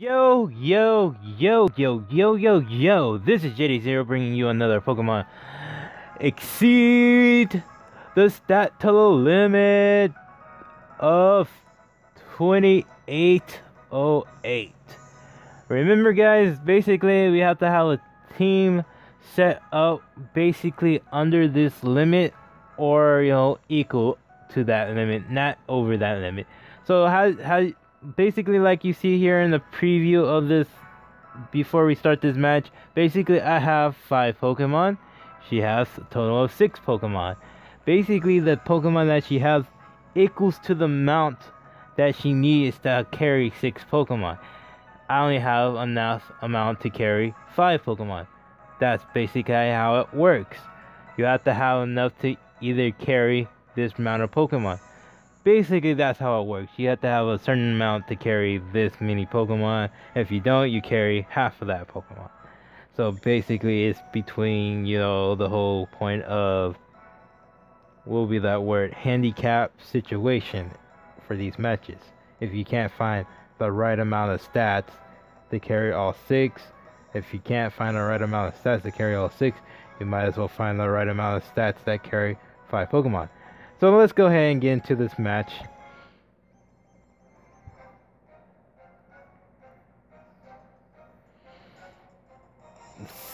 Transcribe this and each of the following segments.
Yo, yo, yo, yo, yo, yo, yo, this is TheJDzero bringing you another Pokemon Exceed the stat total limit of 2808. Remember guys, basically we have to have a team set up basically under this limit or equal to that limit, not over that limit. So how basically, like you see here in the preview of this, before we start this match, basically I have 5 Pokemon. She has a total of 6 Pokemon. Basically, the Pokemon that she has equals to the amount that she needs to carry 6 Pokemon. I only have enough amount to carry 5 Pokemon. That's basically how it works. You have to have enough to either carry this amount of Pokemon. Basically, that's how it works. You have to have a certain amount to carry this many Pokemon. If you don't, you carry half of that Pokemon. So basically, it's between, the whole point of, what will be that word, handicap situation for these matches. If you can't find the right amount of stats to carry all 6, if you can't find the right amount of stats to carry all 6, you might as well find the right amount of stats that carry 5 Pokemon. So let's go ahead and get into this match.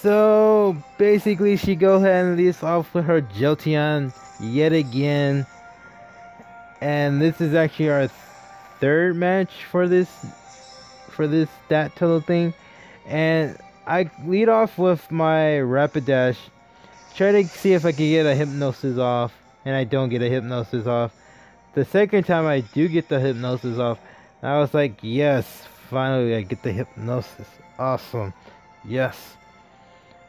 So basically, she goes ahead and leads off with her Jolteon yet again, and this is actually our 3rd match for this stat total thing. And I lead off with my Rapidash, try to see if I can get a Hypnosis off. And I don't get a Hypnosis off. The second time I do get the Hypnosis off, I was like, yes, finally I get the Hypnosis. Awesome. Yes.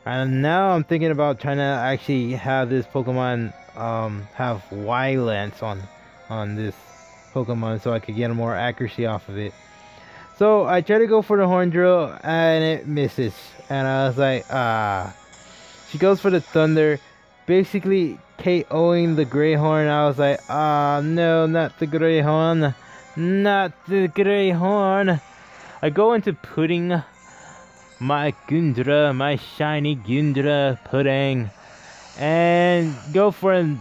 And now I'm thinking about trying to actually have this Pokemon have Y-Lance on this Pokemon so I could get more accuracy off of it. So I try to go for the Horn Drill and it misses. And I was like, She goes for the Thunder, basically KOing the Greyhorn. I was like, no, not the Greyhorn. Not the Greyhorn. I go into putting my Gundra, my shiny Gundra pudding, and go for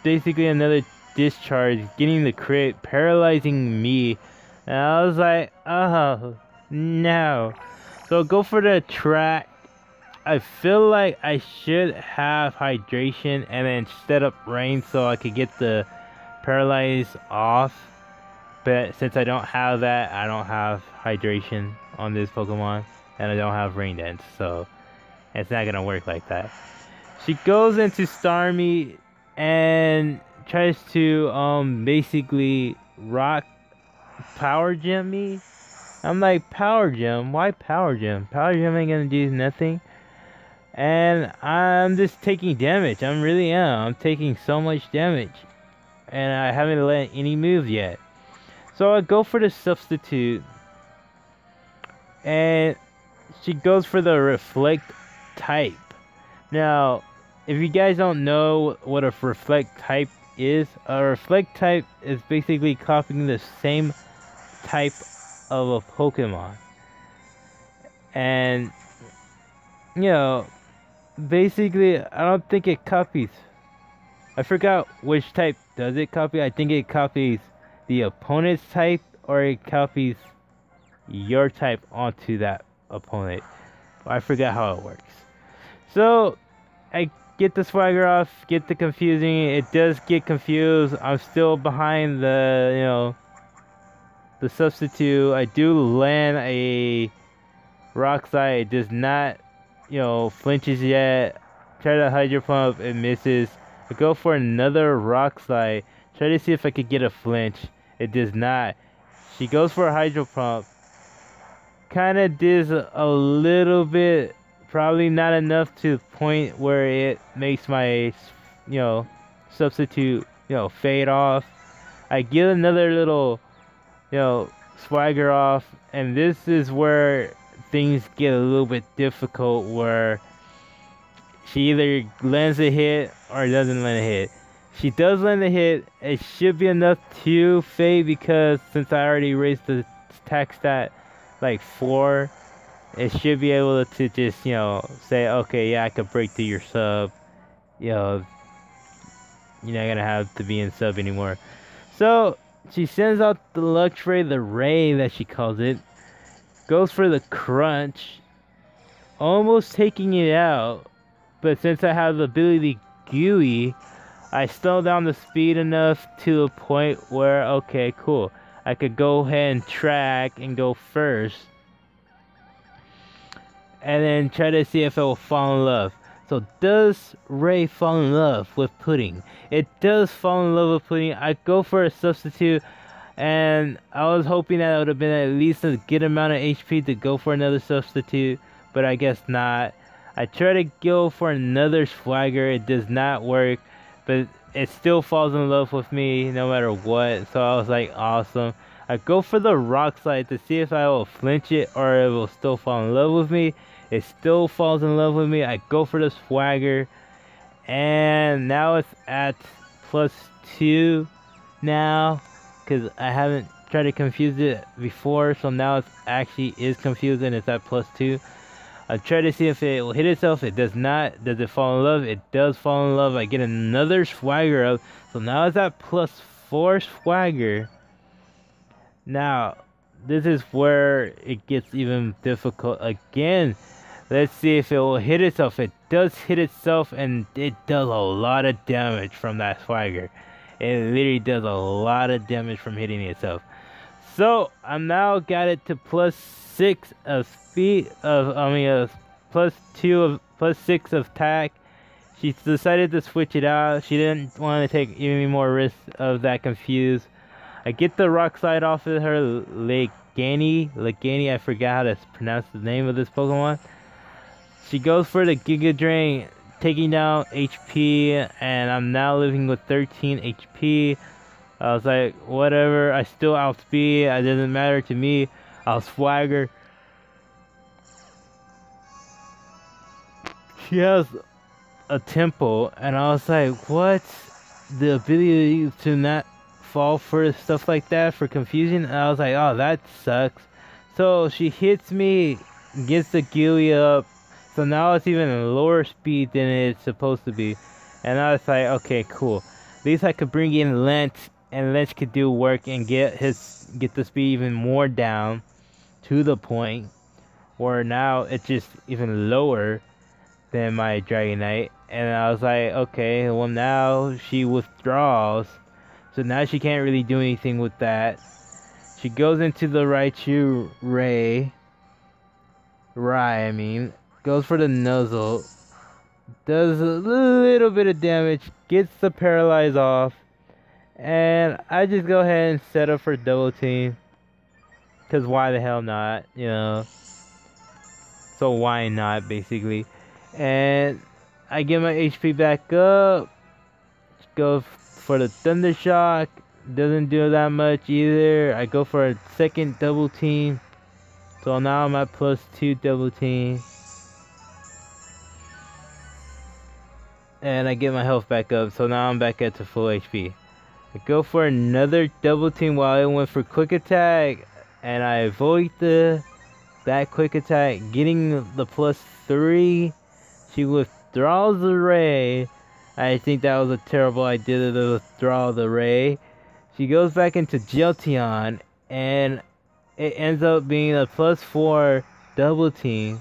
basically another discharge, getting the crit, paralyzing me. And I was like, oh, no. So go for the track. I feel like I should have hydration and then set up rain so I could get the paralyze off. But since I don't have that, I don't have hydration on this Pokemon. And I don't have rain dance, so it's not gonna work like that. She goes into Starmie and tries to basically rock Power Gem me. I'm like, Power Gem? Why Power Gem? Power Gem ain't gonna do nothing. And I'm just taking damage. I really am. I'm taking so much damage. And I haven't let any moves yet. So I go for the substitute. And she goes for the Reflect type. Now, if you guys don't know what a Reflect type is, a Reflect type is basically copying the same type of a Pokemon. And, basically, I don't think it copies. I forgot which type does it copy. I think it copies the opponent's type, or it copies your type onto that opponent. I forgot how it works. So I get the Swagger off, get the confusing. It does get confused. I'm still behind the the substitute. I do land a Rock Slide. It does not flinches yet. Try to Hydro Pump, it misses. I go for another Rock Slide. Try to see if I could get a flinch. It does not. She goes for a Hydro Pump. Kind of does a little bit, probably not enough to the point where it makes my substitute fade off. I get another little Swagger off, and this is where things get a little bit difficult, where she either lands a hit or doesn't land a hit. She does land a hit. It should be enough to fade, because since I already raised the attack stat like 4, it should be able to just, you know, say, okay, yeah, I could break through your sub. You know, you're not gonna have to be in sub anymore. So she sends out the Luxray, the Ray that she calls it, goes for the crunch, almost taking it out. But since I have the ability Gooey, I slow down the speed enough to the point where, okay, cool, I could go ahead and track and go first, and then try to see if it will fall in love. So does Ray fall in love with Pudding? It does fall in love with Pudding. I go for a substitute, and I was hoping that it would have been at least a good amount of HP to go for another substitute, but I guess not. I try to go for another Swagger. It does not work, but it still falls in love with me no matter what. So I was like, awesome. I go for the Rock Slide to see if I will flinch it or it will still fall in love with me. It still falls in love with me. I go for the Swagger, and now it's at +2 now, because I haven't tried to confuse it before, so now it actually is confusing. It's at +2. I try to see if it will hit itself. It does not. Does it fall in love? It does fall in love. I get another Swagger up, so now it's at +4 Swagger. Now, this is where it gets even difficult again. Let's see if it will hit itself. It does hit itself, and it does a lot of damage from that Swagger. It literally does a lot of damage from hitting itself. So I'm now got it to +6 of speed +2 of +6 of attack. She decided to switch it out. She didn't want to take any more risk of that confuse. I get the Rock Slide off of her Legani, I forgot how to pronounce the name of this Pokemon. She goes for the Giga Drain, taking down HP, and I'm now living with 13 HP. I was like, whatever, I still outspeed, it doesn't matter to me. I'll Swagger. She has a tempo, and I was like, what? The ability to not fall for stuff like that, for confusion? And I was like, oh, that sucks. So she hits me, gets the Gooey up, so now it's even a lower speed than it's supposed to be. And I was like, okay, cool. At least I could bring in Lent, and Lent could do work and get the speed even more down to the point where now it's just even lower than my Dragonite. And I was like, okay, well now she withdraws, so now she can't really do anything with that. She goes into the Raichu goes for the Nuzzle, does a little bit of damage, gets the Paralyze off, and I just go ahead and set up for double team, because why the hell not, you know? So why not, basically? And I get my HP back up, go for the Thunder Shock, doesn't do that much either. I go for a second double team, so now I'm at +2 double team. And I get my health back up, so now I'm back at the full HP. I go for another double team while I went for quick attack, and I avoid that quick attack, getting the +3. She withdraws the Ray. I think that was a terrible idea to withdraw the Ray. She goes back into Jolteon, and it ends up being a +4 double team.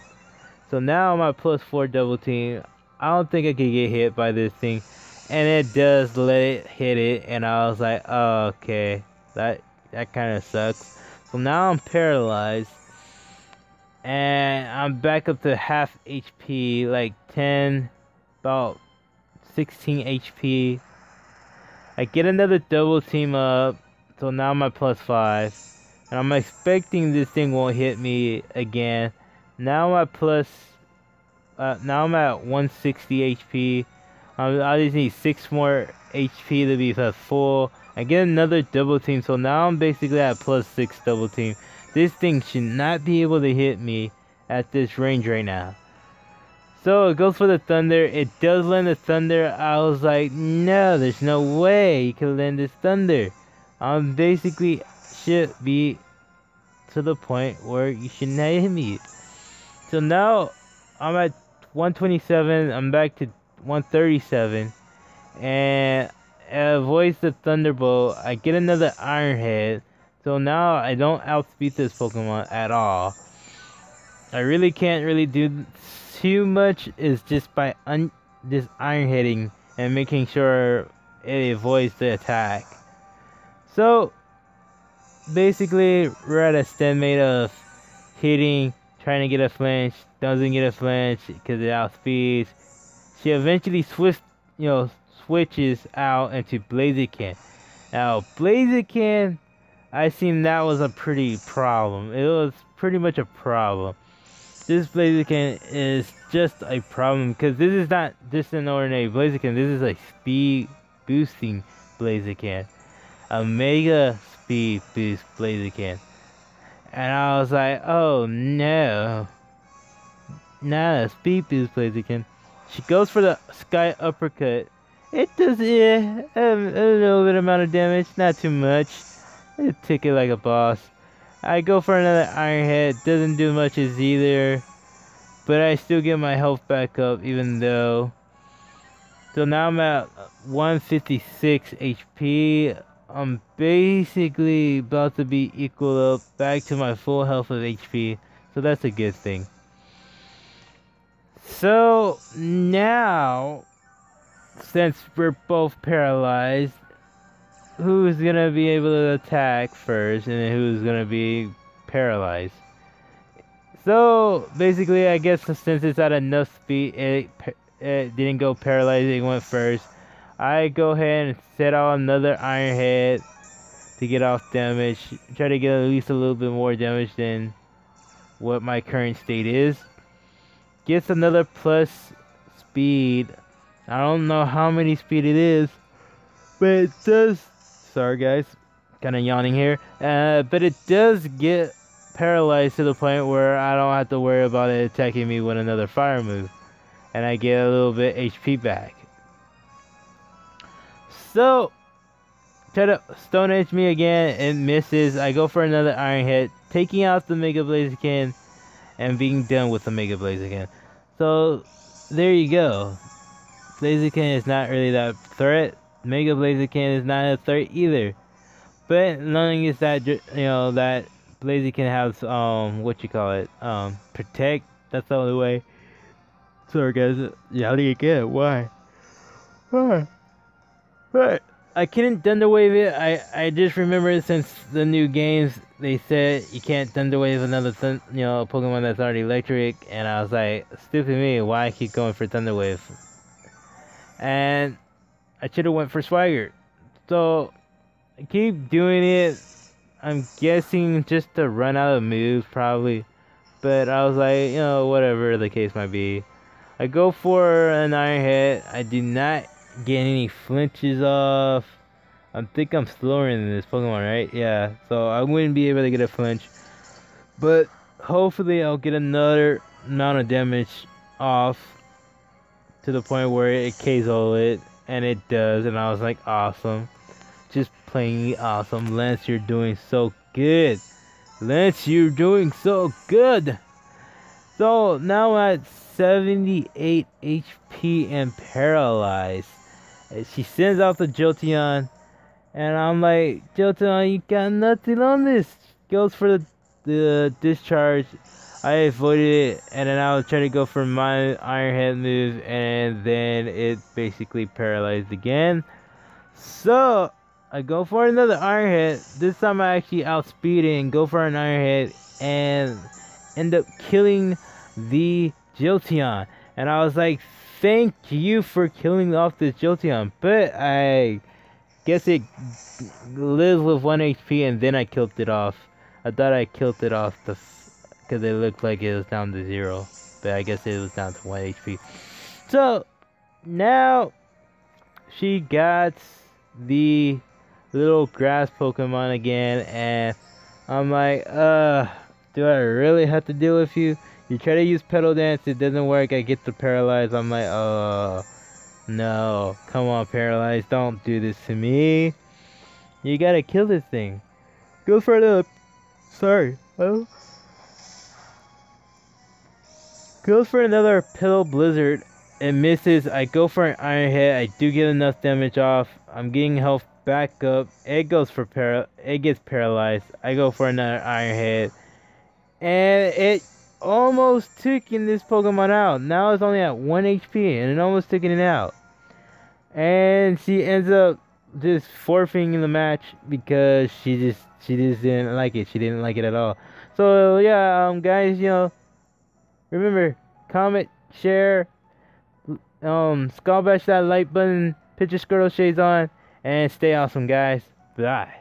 So now I'm at +4 double team. I don't think I could get hit by this thing, and it does let it hit it, and I was like, oh, okay, that kind of sucks. So now I'm paralyzed, and I'm back up to half HP, like about 16 HP. I get another double team up, so now I'm at +5, and I'm expecting this thing won't hit me again. Now I'm at 160 HP. I just need 6 more HP to be full. I get another double team, so now I'm basically at +6 double team. This thing should not be able to hit me at this range right now. So it goes for the Thunder. It does land the Thunder. I was like, no, there's no way you can land this Thunder. I'm basically should be to the point where you shouldn't have hit me. So now I'm at 127. I'm back to 137, and voice the Thunderbolt. I get another Iron Head. So now I don't outspeed this Pokemon at all. I really can't really do too much. Is just by just Iron Heading and making sure it avoids the attack. So basically, we're at a stalemate of hitting, trying to get a flinch, doesn't get a flinch because it outspeeds. She eventually switches out into Blaziken. Now, Blaziken, I seen that was a pretty problem. It was pretty much a problem. This Blaziken is just a problem because this is not just an ordinary Blaziken. This is a speed boosting Blaziken. A mega speed boost Blaziken. And I was like, oh no. Not a speed boost Blaziken. She goes for the Sky Uppercut. It does a little bit amount of damage, not too much. It took it like a boss. I go for another Iron Head, doesn't do much as either. But I still get my health back up even though. So now I'm at 156 HP. I'm basically about to be equal up back to my full health of HP. So that's a good thing. So now, since we're both paralyzed, who's gonna be able to attack first and who's gonna be paralyzed? So basically, I guess since it's at enough speed, it didn't go paralyzed, it went first. I go ahead and set out another Iron Head to get off damage. Try to get at least a little bit more damage than what my current state is. Gets another plus speed. I don't know how many speed it is, but it does. Sorry guys, kind of yawning here. But it does get paralyzed to the point where I don't have to worry about it attacking me with another fire move. And I get a little bit HP back. So, try to Stone Edge me again, it misses. I go for another Iron Head, taking out the Mega Blaziken and being done with the Mega Blaziken. So, there you go. Blaziken is not really that threat. Mega Blaziken is not a threat either. But knowing is that, that Blaziken has, protect. That's the only way. Sorry guys, yelling again, why? But I couldn't Thunder Wave it. I just remember since the new games they said you can't Thunder Wave another Pokemon that's already electric, and I was like, stupid me, why I keep going for Thunder Wave? And I should have went for Swagger. So I keep doing it. I'm guessing just to run out of moves probably. But I was like, whatever the case might be. I go for an Iron Head. I do not get any flinches off. I think I'm slower than this Pokemon, right? Yeah, so I wouldn't be able to get a flinch. But hopefully I'll get another amount of damage off to the point where it KOs it. And it does, and I was like, awesome. Just plain awesome. Lance, you're doing so good. Lance, you're doing so good. So now I'm at 78 HP and paralyzed. She sends out the Jolteon, and I'm like, Jolteon, you got nothing on this. Goes for the discharge. I avoided it, and then I was trying to go for my Iron Head move, and then it basically paralyzed again. So I go for another Iron Head. This time I actually outspeed it and go for an Iron Head, and end up killing the Jolteon. And I was like, thank you for killing off this Jolteon. But I guess it lives with 1 HP, and then I killed it off. I thought I killed it off because it looked like it was down to 0. But I guess it was down to 1 HP. So now she got the little grass Pokemon again, and I'm like, do I really have to deal with you? You try to use Petal Dance, it doesn't work, I get the Paralyze. I'm like, oh, no. Come on, Paralyze, don't do this to me. You gotta kill this thing. Go for the... Sorry. Well, goes for another Pillow Blizzard. It misses. I go for an Iron Head. I do get enough damage off. I'm getting health back up. It goes for It gets paralyzed. I go for another Iron Head, and it almost taking this Pokemon out. Now it's only at 1 HP, and it almost taking it out. And she ends up just forfeiting the match because she just didn't like it. She didn't like it at all. So yeah, guys, remember, comment, share, skull bash that like button, put your Squirtle shades on, and stay awesome, guys. Bye.